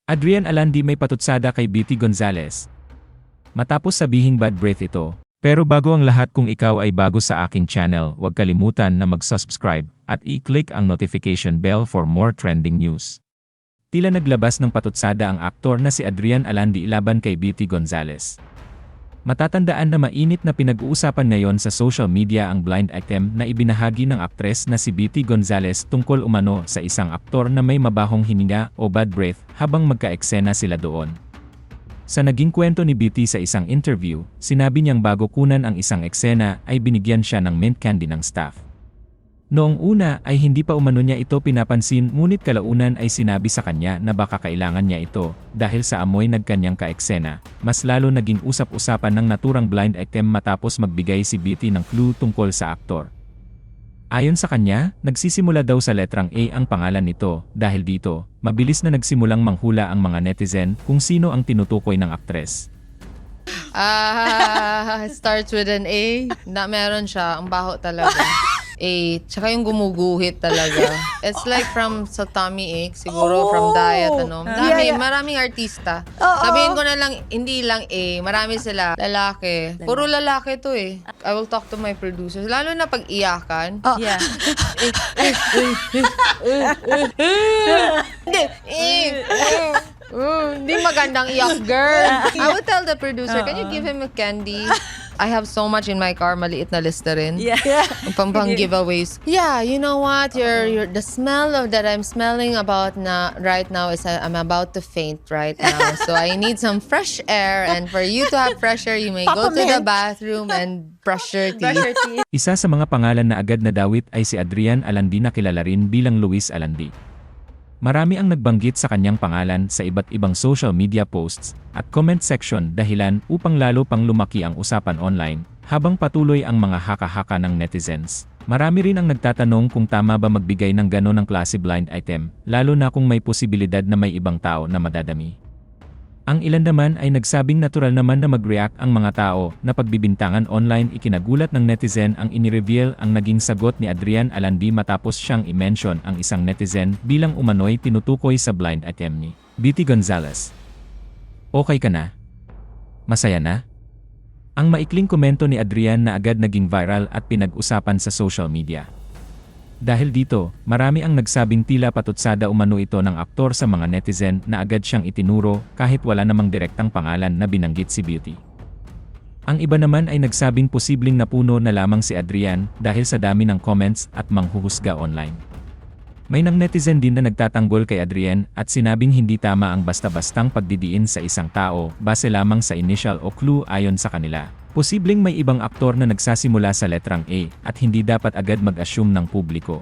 Adrian Alandi may patutsada kay Beauty Gonzales. Matapos sabihing bad breath ito. Pero bago ang lahat, kung ikaw ay bago sa aking channel, huwag kalimutan na mag-subscribe at i-click ang notification bell for more trending news. Tila naglabas ng patutsada ang aktor na si Adrian Alandi laban kay Beauty Gonzales. Matatandaan na mainit na pinag-uusapan ngayon sa social media ang blind item na ibinahagi ng aktres na si Beauty Gonzales tungkol umano sa isang aktor na may mabahong hininga o bad breath habang magka-eksena sila doon. Sa naging kwento ni Beauty sa isang interview, sinabi niyang bago kunan ang isang eksena ay binigyan siya ng mint candy ng staff. Noong una ay hindi pa umano niya ito pinapansin, ngunit kalaunan ay sinabi sa kanya na baka kailangan niya ito dahil sa amoy nagkanyang ka-eksena. Mas lalo naging usap-usapan ng naturang blind item matapos magbigay si Beauty ng clue tungkol sa aktor. Ayon sa kanya, nagsisimula daw sa letrang A ang pangalan nito, dahil dito, mabilis na nagsimulang manghula ang mga netizen kung sino ang tinutukoy ng aktres. Starts with an A. Meron siya. Ang baho talaga. A. Tsaka yung gumuguhit talaga. It's like from sa tummy ache, siguro from diet, ano. Maraming artista. Sabihin ko na lang, hindi lang A. Marami sila. Lalaki. Puro lalaki to eh. I will talk to my producers. Lalo na pag iyakan. Yeah. Hindi magandang iyak, girl. I would tell the producer, can you give him a candy? I have so much in my car, maliit na listerin. Yeah. Pang giveaways. Yeah, you know what? The smell of that I'm smelling about right now is I'm about to faint right now. So I need some fresh air, and for you to have fresh air, you may go to the bathroom and brush your teeth. Isa sa mga pangalan na agad na dawit ay si Adrian Alandi na kilala rin bilang Luis Alandi. Marami ang nagbanggit sa kanyang pangalan sa iba't ibang social media posts at comment section dahilan upang lalo pang lumaki ang usapan online habang patuloy ang mga haka-haka ng netizens. Marami rin ang nagtatanong kung tama ba magbigay ng gano'n ng klase blind item, lalo na kung may posibilidad na may ibang tao na madadami. Ang ilan naman ay nagsabing natural naman na mag-react ang mga tao na pagbibintangan online. Ikinagulat ng netizen ang inireveal ang naging sagot ni Adrian Alandi matapos siyang i-mention ang isang netizen bilang umano'y tinutukoy sa blind item ni Beauty Gonzales. Okay ka na? Masaya na? Ang maikling komento ni Adrian na agad naging viral at pinag-usapan sa social media. Dahil dito, marami ang nagsabing tila patutsada umano ito ng aktor sa mga netizen na agad siyang itinuro kahit wala namang direktang pangalan na binanggit si Beauty. Ang iba naman ay nagsabing posibleng napuno na lamang si Adrian dahil sa dami ng comments at manghuhusga online. May nang netizen din na nagtatanggol kay Adrian at sinabing hindi tama ang basta-bastang pagdidiin sa isang tao base lamang sa initial o clue. Ayon sa kanila, posibleng may ibang aktor na nagsasimula sa letrang A at hindi dapat agad mag-assume ng publiko.